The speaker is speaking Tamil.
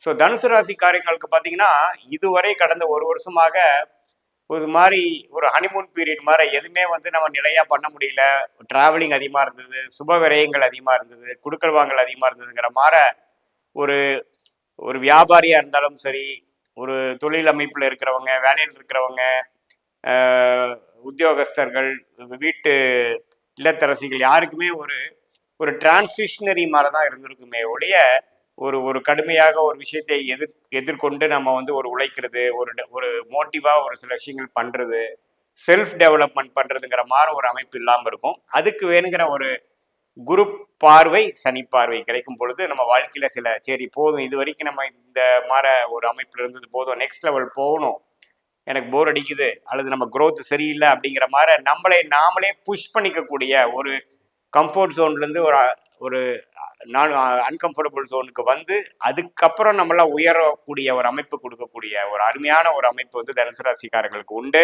ஸோ தனுசு ராசிக்காரங்களுக்கு பார்த்தீங்கன்னா இதுவரை கடந்த ஒரு வருஷமாக ஒரு மாதிரி ஒரு ஹனிமூன் பீரியட் மாதிரி எதுவுமே வந்து நம்ம நிலையாக பண்ண முடியல. டிராவலிங் அதிகமாக இருந்தது, சுப விரயங்கள் அதிகமாக இருந்தது, குடுக்கல் வாங்கல் அதிகமாக இருந்ததுங்கிற மாதிரி ஒரு ஒரு வியாபாரியாக இருந்தாலும் சரி, ஒரு தொழில் அமைப்பில் இருக்கிறவங்க, வேலையில் இருக்கிறவங்க, உத்தியோகஸ்தர்கள், வீட்டு இல்லத்தரசிகள் யாருக்குமே ஒரு ஒரு டிரான்சிஷனரி மாதிரி தான் இருந்திருக்குமே ஒழிய ஒரு ஒரு கடுமையாக ஒரு விஷயத்தை எதிர்கொண்டு நம்ம வந்து ஒரு உழைக்கிறது, ஒரு ஒரு மோட்டிவாக ஒரு சில விஷயங்கள் பண்ணுறது, செல்ஃப் டெவலப்மெண்ட் பண்ணுறதுங்கிற மாதிரி ஒரு அமைப்பு இல்லாமல் இருக்கும். அதுக்கு வேணுங்கிற ஒரு குரு பார்வை, சனி பார்வை கிடைக்கும் பொழுது நம்ம வாழ்க்கையில் சரி போதும், இது வரைக்கும் நம்ம இந்த மாதிரி ஒரு அமைப்பில் இருந்தது போதும், நெக்ஸ்ட் லெவல் போகணும், எனக்கு போர் அடிக்குது, அல்லது நம்ம growth சரியில்லை அப்படிங்கிற மாதிரி நம்மளே நாமளே புஷ் பண்ணிக்கக்கூடிய ஒரு கம்ஃபர்ட் ஜோன்லேருந்து ஒரு ஒரு நான் அன்கம்ஃபர்டபுள் ஜோனுக்கு வந்து அதுக்கப்புறம் நம்மளாம் உயரக்கூடிய ஒரு அமைப்பு கொடுக்கக்கூடிய ஒரு அருமையான ஒரு அமைப்பு வந்து தனுசு ராசிக்காரர்களுக்கு உண்டு.